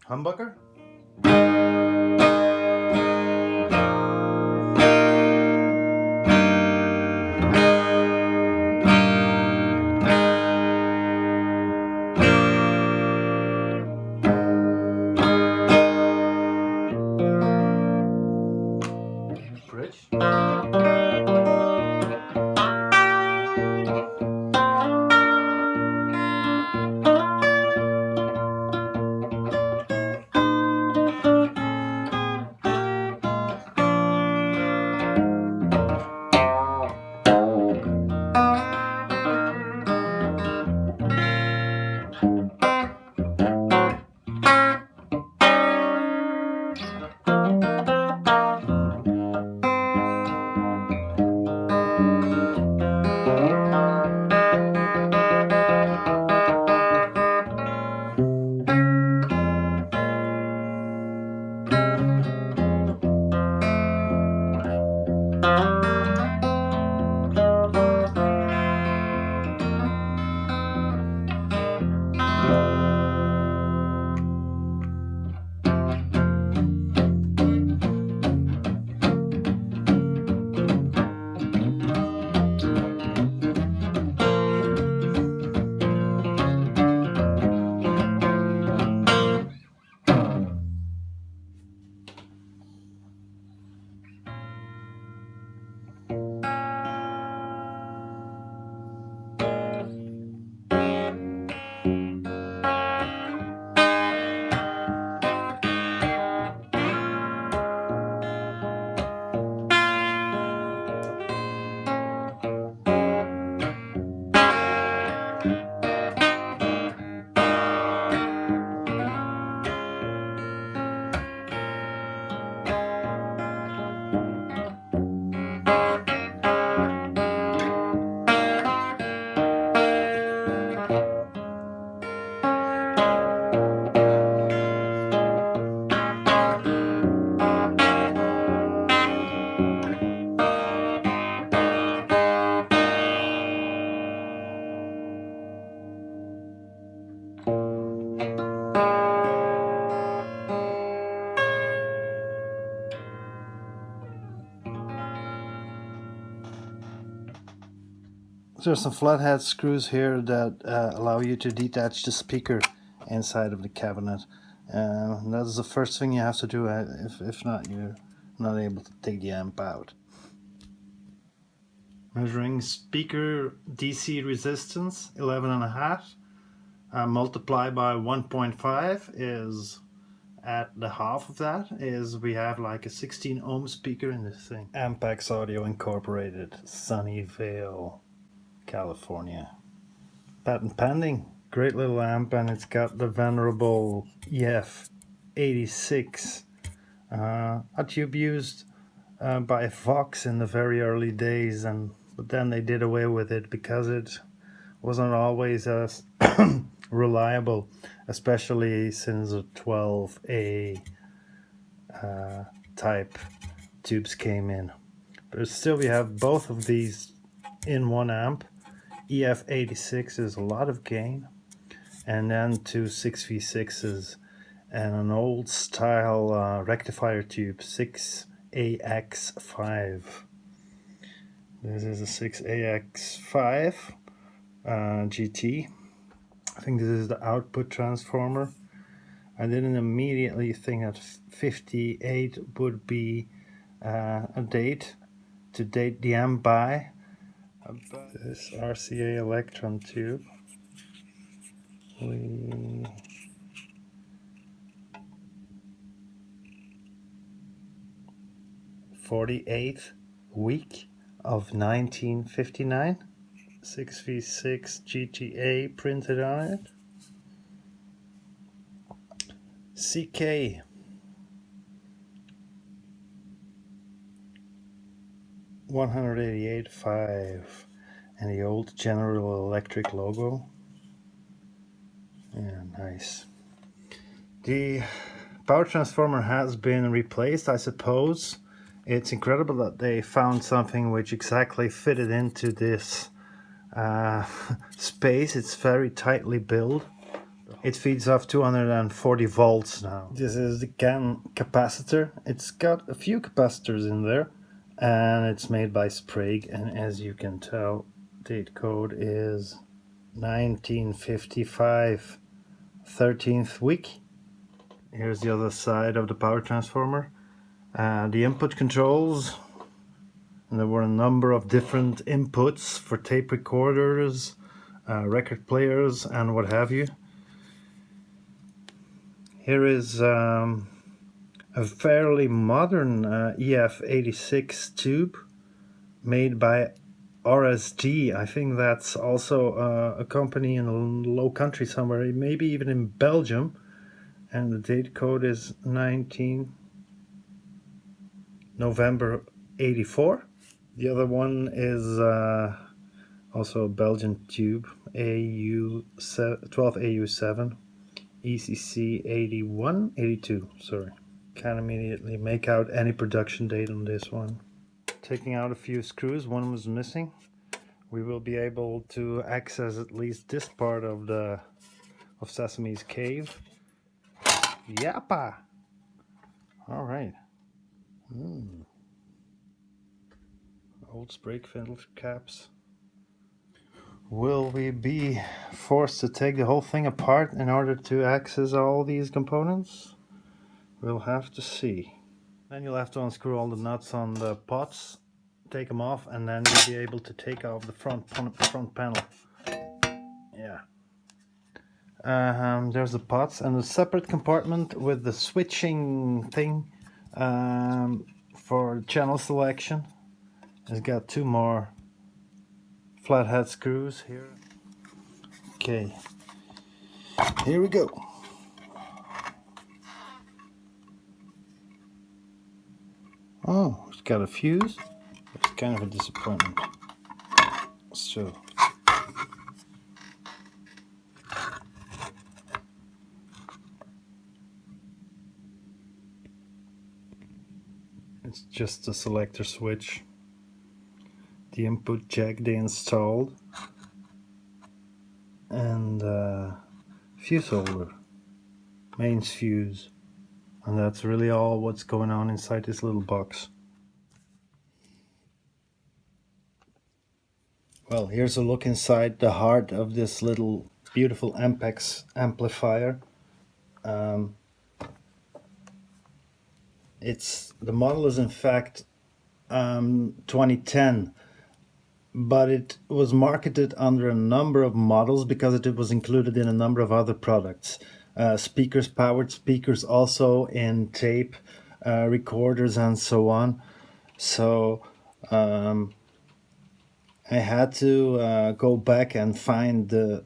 Humbucker? Bridge? There's some flathead screws here that allow you to detach the speaker inside of the cabinet. That's the first thing you have to do. If not, you're not able to take the amp out. Measuring speaker DC resistance 11.5 multiplied by 1.5 is at the half of that is we have like a 16 ohm speaker in this thing. Ampex Audio Incorporated, Sunnyvale, California. Patent pending. Great little amp, and it's got the venerable EF86. A tube used by Vox in the very early days, but then they did away with it because it wasn't always as reliable, especially since the 12A type tubes came in. But still, we have both of these in one amp. EF86 is a lot of gain. and then two 6v6s and an old style rectifier tube, 6AX5. This is a 6AX5 GT. I think this is the output transformer. I didn't immediately think that 58 would be a date to date the amp by. This RCA electron tube. 48th week of 1959. 6v6 GTA printed on it. CK 188.5 and the old General Electric logo. Yeah, nice. The power transformer has been replaced, I suppose. It's incredible that they found something which exactly fitted into this space. It's very tightly built. It feeds off 240 volts now. This is the CAN capacitor. It's got a few capacitors in there, and it's made by Sprague, and as you can tell, date code is 1955, 13th week. Here's the other side of the power transformer. The input controls, and there were a number of different inputs for tape recorders, record players, and what have you. Here is a fairly modern EF86 tube made by RSD. I think that's also a company in a low country somewhere, maybe even in Belgium. And the date code is 19 November 84. The other one is also a Belgian tube, AU12AU7. ECC 82, sorry. Can't immediately make out any production date on this one. Taking out a few screws, one was missing. We will be able to access at least this part of Sesame's cave. Yappa! Alright. Old Sprague filter caps. Will we be forced to take the whole thing apart in order to access all these components? We'll have to see. Then you'll have to unscrew all the nuts on the pots, take them off, and then you'll be able to take off the front panel. Yeah. There's the pots and a separate compartment with the switching thing for channel selection. It's got two more flathead screws here. Okay, here we go. Oh, it's got a fuse. It's kind of a disappointment. So it's just a selector switch. The input jack they installed, and fuse holder, mains fuse, and that's really all what's going on inside this little box. Well, here's a look inside the heart of this little beautiful Ampex amplifier. The model is in fact 2010. But it was marketed under a number of models because it was included in a number of other products. Speakers, powered speakers, also in tape recorders and so on. So I had to go back and find the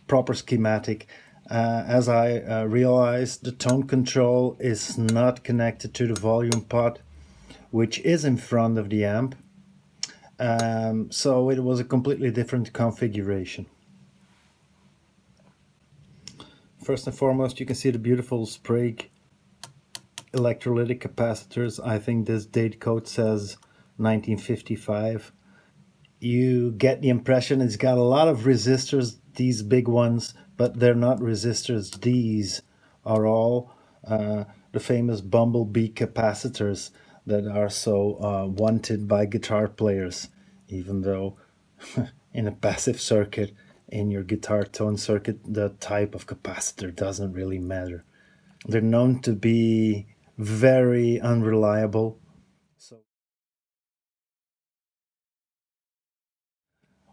proper schematic. As I realized, the tone control is not connected to the volume pot, which is in front of the amp. So it was a completely different configuration. First and foremost, you can see the beautiful Sprague electrolytic capacitors. I think this date code says 1955. You get the impression it's got a lot of resistors, these big ones, but they're not resistors. These are all the famous bumblebee capacitors that are so wanted by guitar players, even though in a passive circuit, in your guitar tone circuit, the type of capacitor doesn't really matter. They're known to be very unreliable. So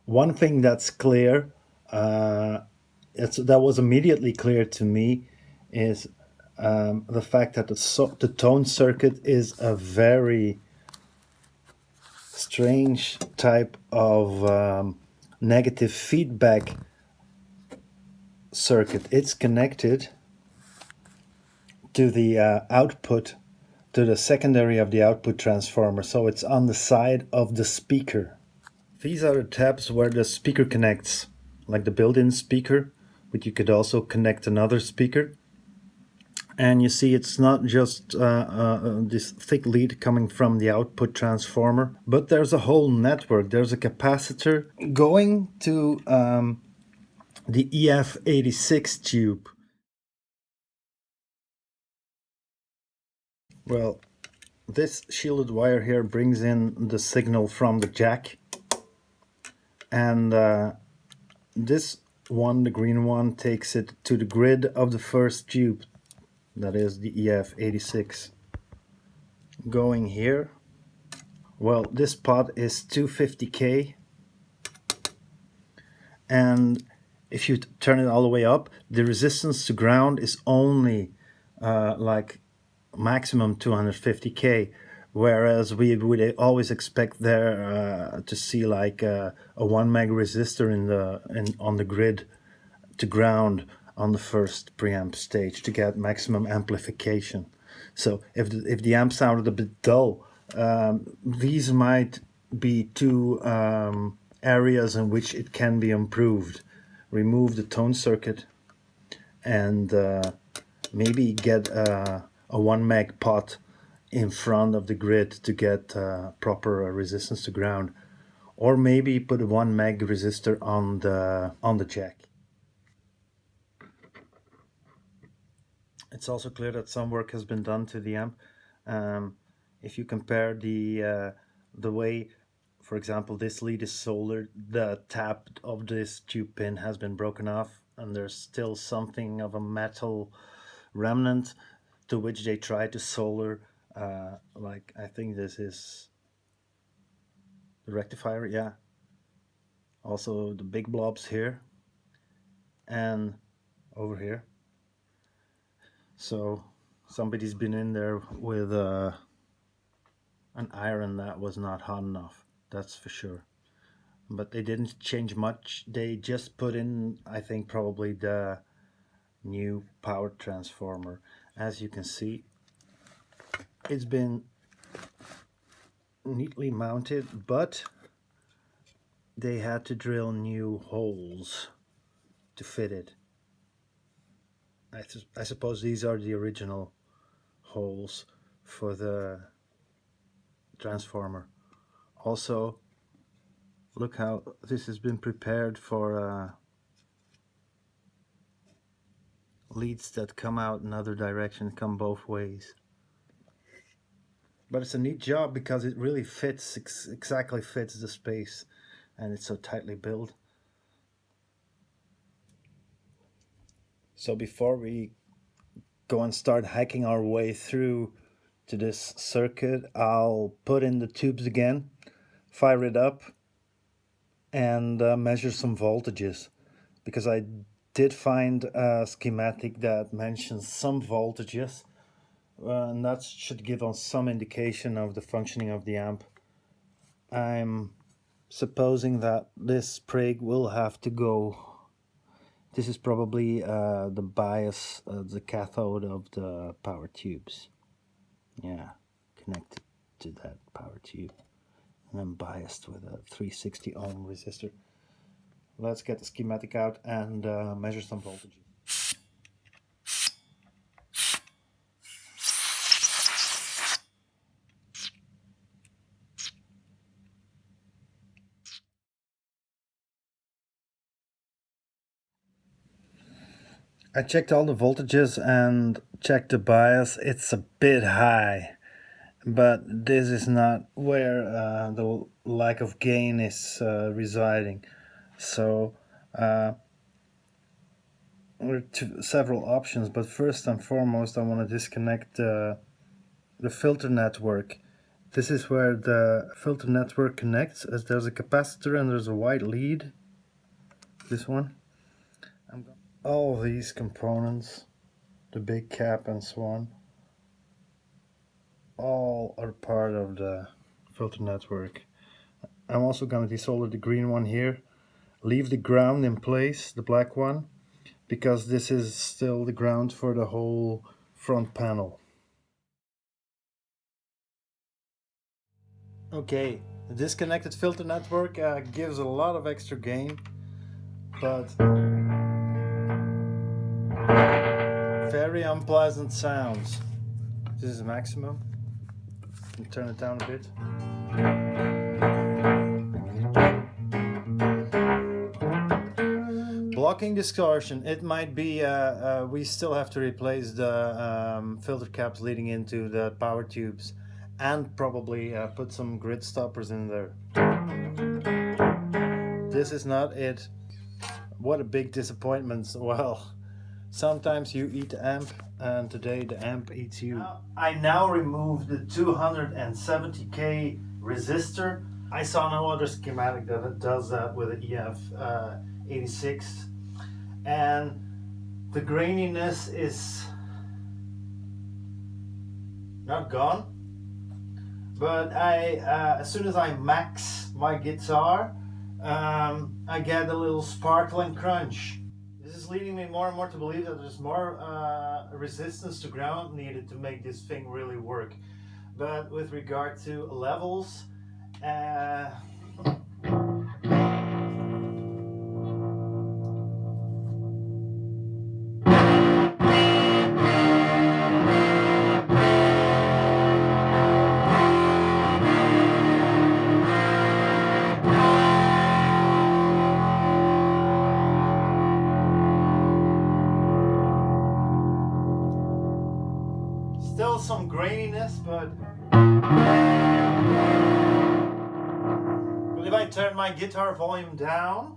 one thing that's clear, that was immediately clear to me, is the fact that the tone circuit is a very strange type of negative feedback circuit. It's connected to the output, to the secondary of the output transformer, so it's on the side of the speaker. These are the tabs where the speaker connects, like the built-in speaker, but you could also connect another speaker. And you see it's not just this thick lead coming from the output transformer, but there's a whole network. There's a capacitor going to the EF86 tube. Well, this shielded wire here brings in the signal from the jack, and this one, the green one, takes it to the grid of the first tube, that is the EF86. Going here, well, this pot is 250K, and if you turn it all the way up, the resistance to ground is only like maximum 250K, whereas we would always expect there to see like a 1 meg resistor on the grid to ground on the first preamp stage to get maximum amplification. So if the amp sounded a bit dull, these might be two areas in which it can be improved. Remove the tone circuit and maybe get a 1 meg pot in front of the grid to get proper resistance to ground, or maybe put a 1 meg resistor on the jack. It's also clear that some work has been done to the amp. If you compare the way, for example, this lead is soldered, the tap of this tube pin has been broken off, and there's still something of a metal remnant to which they try to solder. Like, I think this is the rectifier, yeah. Also the big blobs here and over here. So somebody's been in there with an iron that was not hot enough, that's for sure. But they didn't change much. They just put in, I think, probably the new power transformer. As you can see, it's been neatly mounted, but they had to drill new holes to fit it. I suppose these are the original holes for the transformer. Also, look how this has been prepared for leads that come out in other direction, come both ways. But it's a neat job because it really fits, exactly fits the space, and it's so tightly built. So before we go and start hacking our way through to this circuit, I'll put in the tubes again, fire it up, and measure some voltages, because I did find a schematic that mentions some voltages, and that should give us some indication of the functioning of the amp. I'm supposing that this prig will have to go. This is probably the bias, the cathode of the power tubes. Yeah, connected to that power tube. And I'm biased with a 360 ohm resistor. Let's get the schematic out and measure some voltages. I checked all the voltages and checked the bias. It's a bit high, but this is not where the lack of gain is residing. So there are several options, but first and foremost I want to disconnect the filter network. This is where the filter network connects, as there's a capacitor and there's a white lead. This one. All these components, the big cap and so on, all are part of the filter network. I'm also going to desolder the green one here, leave the ground in place, the black one, because this is still the ground for the whole front panel. Okay, the disconnected filter network gives a lot of extra gain, but very unpleasant sounds. This is maximum. Turn it down a bit. Blocking distortion. It might be we still have to replace the filter caps leading into the power tubes, and probably put some grid stoppers in there. This is not it. What a big disappointment. Well, sometimes you eat the amp, and today the amp eats you. I now removed the 270k resistor. I saw no other schematic that does that with an EF86, and the graininess is not gone, but as soon as I max my guitar, I get a little sparkle and crunch. This is leading me more and more to believe that there's more resistance to ground needed to make this thing really work. But with regard to levels, still some graininess, but if I turn my guitar volume down,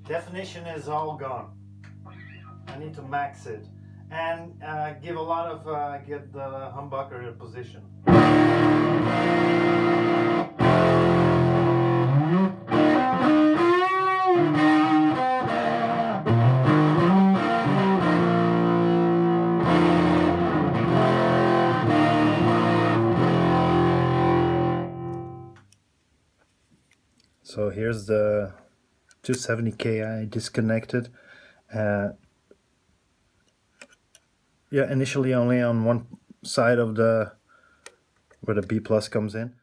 definition is all gone. I need to max it and give a lot of get the humbucker position. So here's the 270k I disconnected. Yeah, initially only on one side of the where the B plus comes in.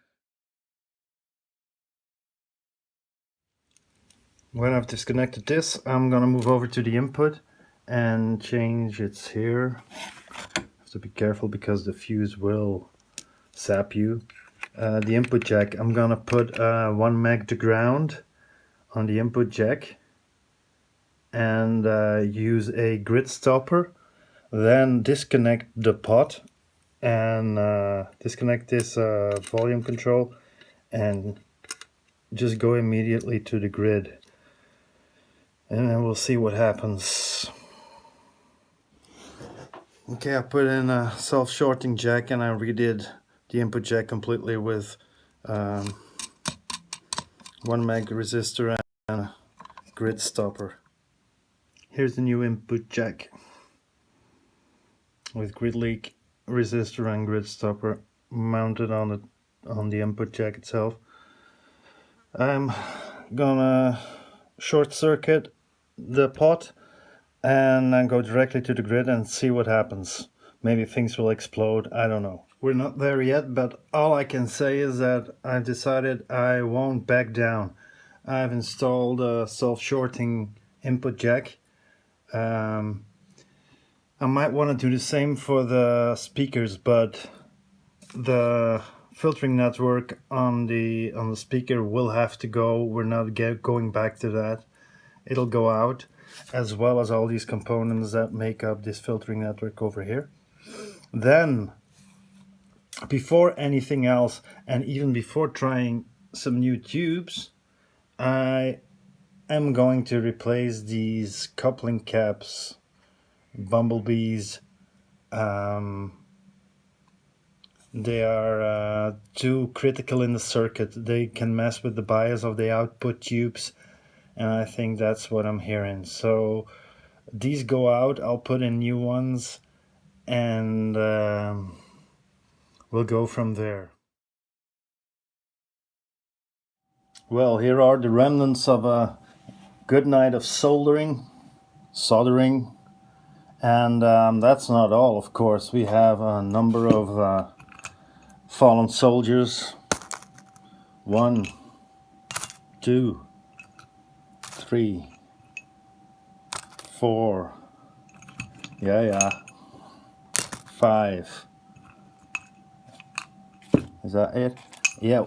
When I've disconnected this, I'm gonna move over to the input and change its here. Have to be careful because the fuse will sap you. The input jack, I'm gonna put 1 meg to ground on the input jack and use a grid stopper. Then disconnect the pot and disconnect this volume control and just go immediately to the grid, and then we'll see what happens. Okay, I put in a self-shorting jack and I redid the input jack completely with 1 meg resistor and a grid stopper. Here's the new input jack with grid leak resistor and grid stopper mounted on the input jack itself. I'm gonna short circuit the pot and then go directly to the grid and see what happens. Maybe things will explode, I don't know. We're not there yet, but all I can say is that I've decided I won't back down. I've installed a self-shorting input jack. I might want to do the same for the speakers, but the filtering network on the speaker will have to go. We're not going back to that. It'll go out. as well as all these components that make up this filtering network over here. Then, before anything else, and even before trying some new tubes, I am going to replace these coupling caps, bumblebees. They are too critical in the circuit. They can mess with the bias of the output tubes, and I think that's what I'm hearing. So these go out, I'll put in new ones, and we'll go from there. Well, here are the remnants of a good night of soldering, and that's not all, of course. We have a number of fallen soldiers. 1, 2, 3, 4, 5. Is that it? Yeah.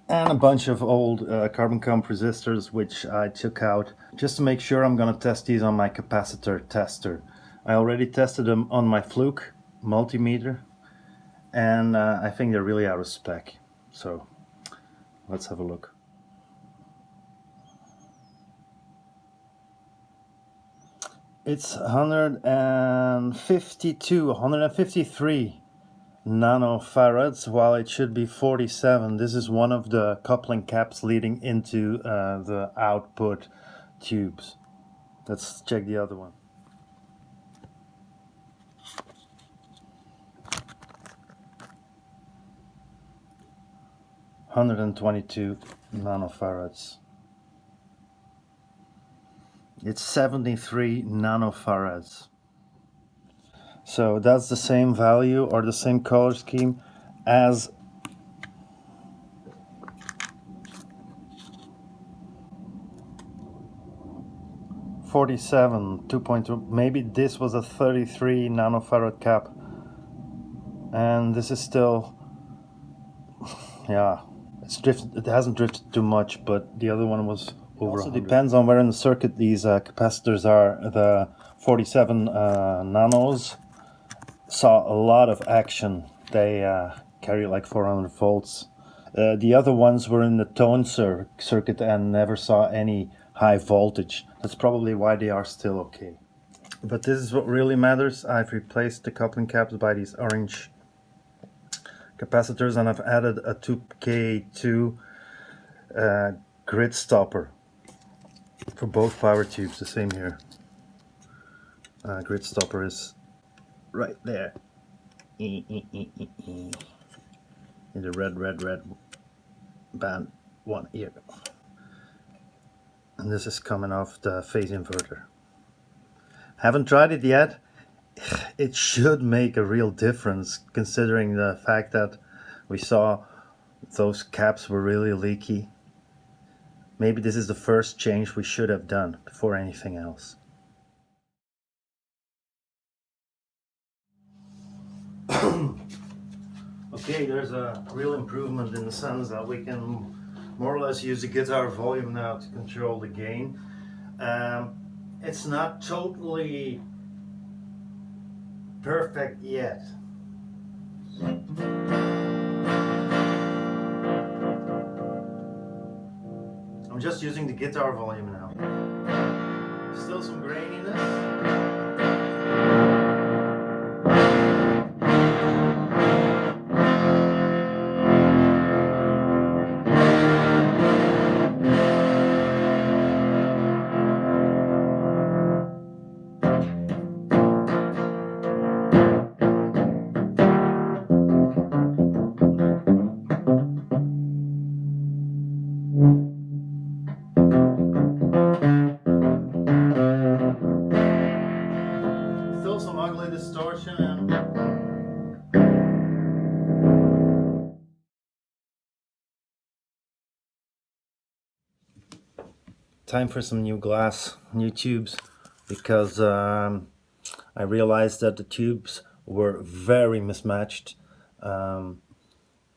And a bunch of old carbon comp resistors, which I took out just to make sure. I'm gonna test these on my capacitor tester. I already tested them on my Fluke multimeter, and I think they're really out of spec. So let's have a look. It's 153 nanofarads, while it should be 47. This is one of the coupling caps leading into the output tubes. Let's check the other one. (122 nanofarads). It's 73 nanofarads. So that's the same value or the same color scheme as (47 2.2). Maybe this was a 33 nanofarad cap, and this is still, yeah, it's drifted. It hasn't drifted too much, but the other one was over. Also depends on where in the circuit these capacitors are. The 47 nanos saw a lot of action. They carry like 400 volts. The other ones were in the tone circuit and never saw any high voltage. That's probably why they are still okay. But this is what really matters. I've replaced the coupling caps by these orange capacitors, and I've added a 2K2 grid stopper for both power tubes. The same here. Grid stopper is right there in the red band one here, and this is coming off the phase inverter. Haven't tried it yet. It should make a real difference, considering the fact that we saw those caps were really leaky. Maybe this is the first change we should have done before anything else. Okay, there's a real improvement in the sense that we can more or less use the guitar volume now to control the gain. It's not totally perfect yet. I'm just using the guitar volume now. Still some graininess. Still some ugly distortion and time for some new glass, new tubes, because I realized that the tubes were very mismatched. One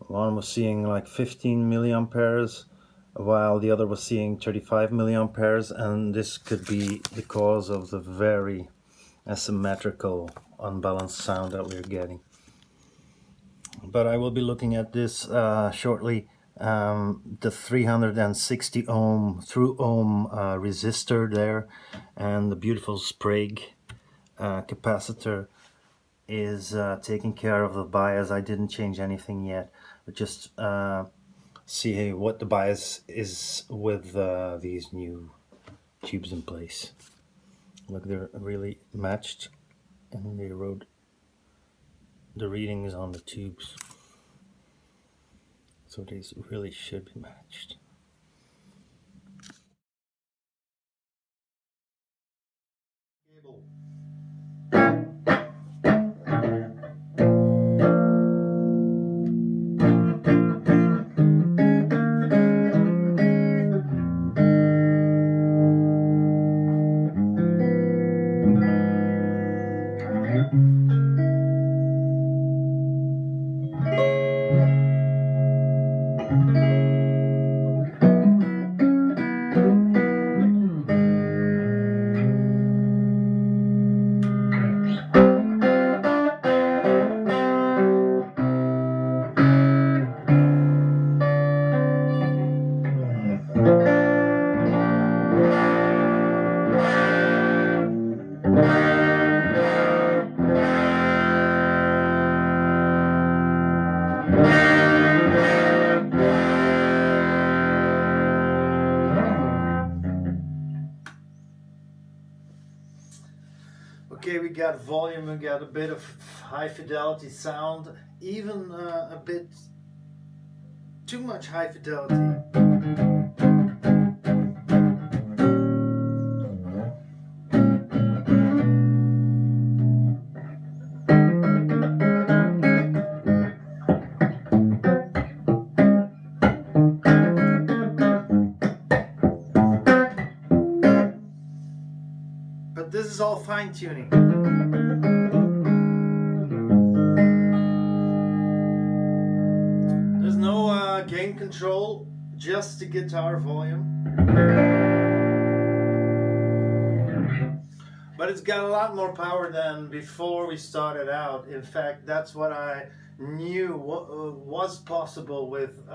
was seeing like 15 milliamperes, while the other was seeing 35 milliamperes, and this could be the cause of the very asymmetrical, unbalanced sound that we're getting. But I will be looking at this shortly. The 360 ohm through ohm resistor there, and the beautiful Sprague capacitor is taking care of the bias. I didn't change anything yet, but just see what the bias is with these new tubes in place. Look, they're really matched, and they wrote the readings on the tubes, so these really should be matched. Cable. Okay, we got volume, we got a bit of high fidelity sound, even a bit too much high fidelity. But this is all fine tuning. There's no gain control, just the guitar volume. But it's got a lot more power than before we started out. In fact, that's what I knew was possible with 2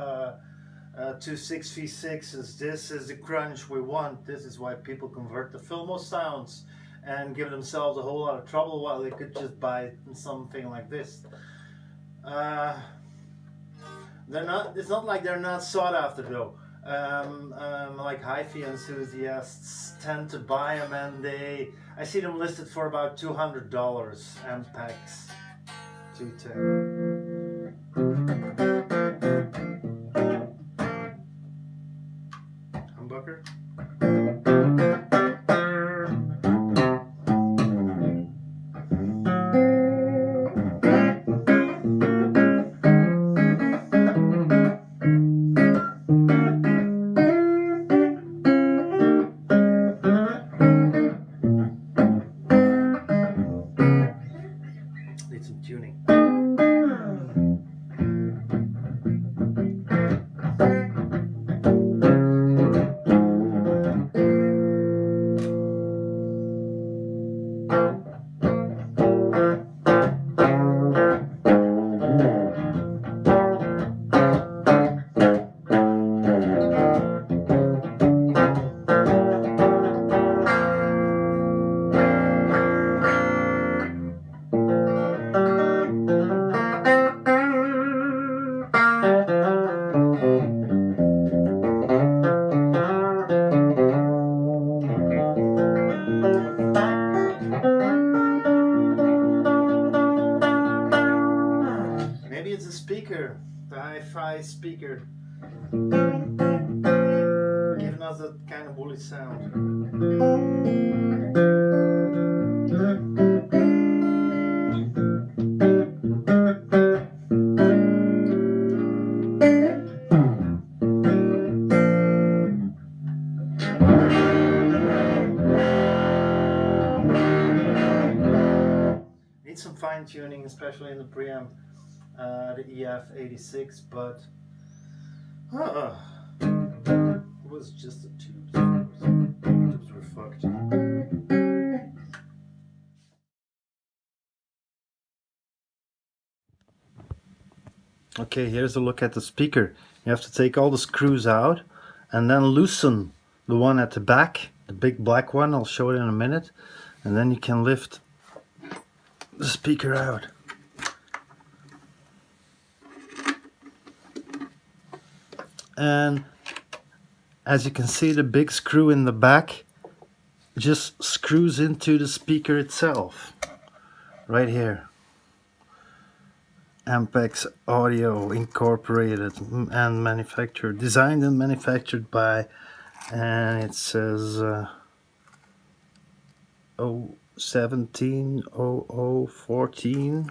6v6s. This is the crunch we want. This is why people convert to Filmo sounds and give themselves a whole lot of trouble while they could just buy something like this. They're not. It's not like they're not sought after though. Like hifi enthusiasts tend to buy them, and I see them listed for about $200. Ampex 210. Humbucker. Need some tuning. Maybe it's a speaker, the hi-fi speaker, giving us that kind of woolly sound. Need some fine tuning, especially in the preamp, the EF86, but was just the tubes. Tubes were fucked. Okay, here's a look at the speaker. You have to take all the screws out and then loosen the one at the back, the big black one. I'll show it in a minute. And then you can lift the speaker out. And as you can see, the big screw in the back just screws into the speaker itself. Right here. Ampex Audio Incorporated and manufactured, designed and manufactured by, and it says 0170014.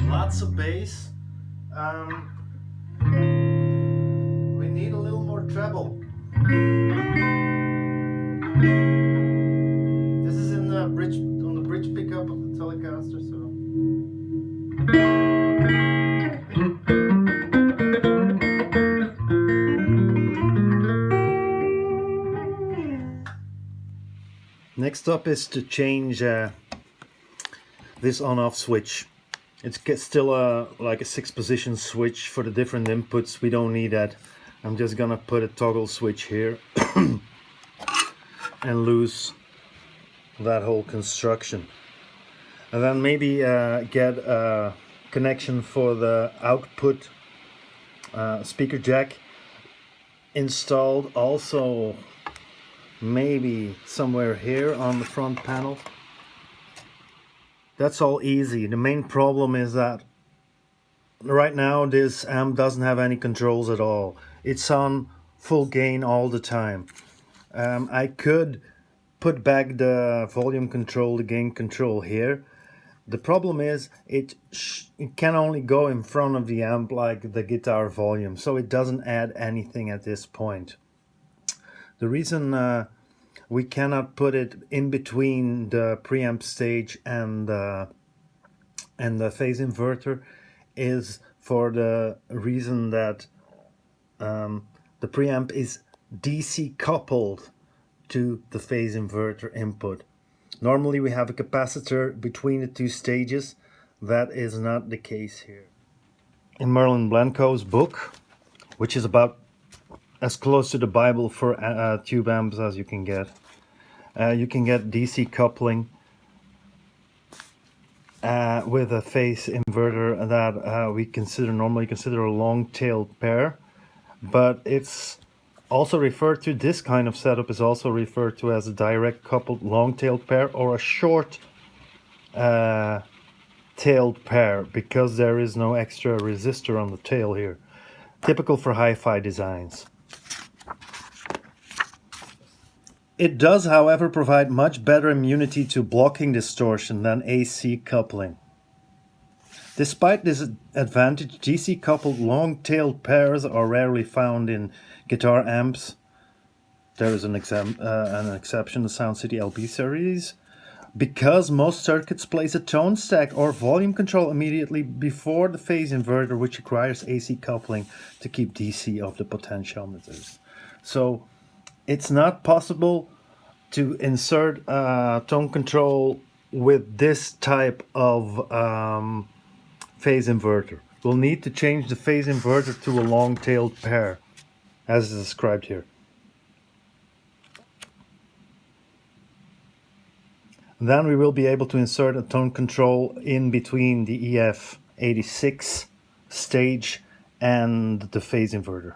Lots of bass. We need a little more treble. This is in the bridge, on the bridge pickup of the Telecaster, so. Next up is to change this on-off switch. It's still like a 6-position switch for the different inputs. We don't need that. I'm just gonna put a toggle switch here and lose that whole construction. And then maybe get a connection for the output speaker jack installed also, maybe somewhere here on the front panel. That's all easy. The main problem is that right now this amp doesn't have any controls at all. It's on full gain all the time. I could put back the volume control, the gain control here. The problem is it can only go in front of the amp like the guitar volume, so it doesn't add anything at this point. The reason we cannot put it in between the preamp stage and the phase inverter is for the reason that the preamp is DC coupled to the phase inverter input. Normally we have a capacitor between the two stages. That is not the case here. In Merlin Blanco's book, which is about as close to the Bible for tube amps as you can get DC coupling with a phase inverter that we normally consider a long-tailed pair, but it's also referred to, this kind of setup is also referred to as a direct coupled long-tailed pair or a short tailed pair, because there is no extra resistor on the tail here. Typical for hi-fi designs. It does, however, provide much better immunity to blocking distortion than AC coupling. Despite this advantage, DC-coupled long-tailed pairs are rarely found in guitar amps. There is an exception, the Sound City LB series, because most circuits place a tone stack or volume control immediately before the phase inverter, which requires AC coupling to keep DC off the potentiometers. So it's not possible to insert tone control with this type of phase inverter. We'll need to change the phase inverter to a long-tailed pair, as is described here. Then we will be able to insert a tone control in between the EF86 stage and the phase inverter.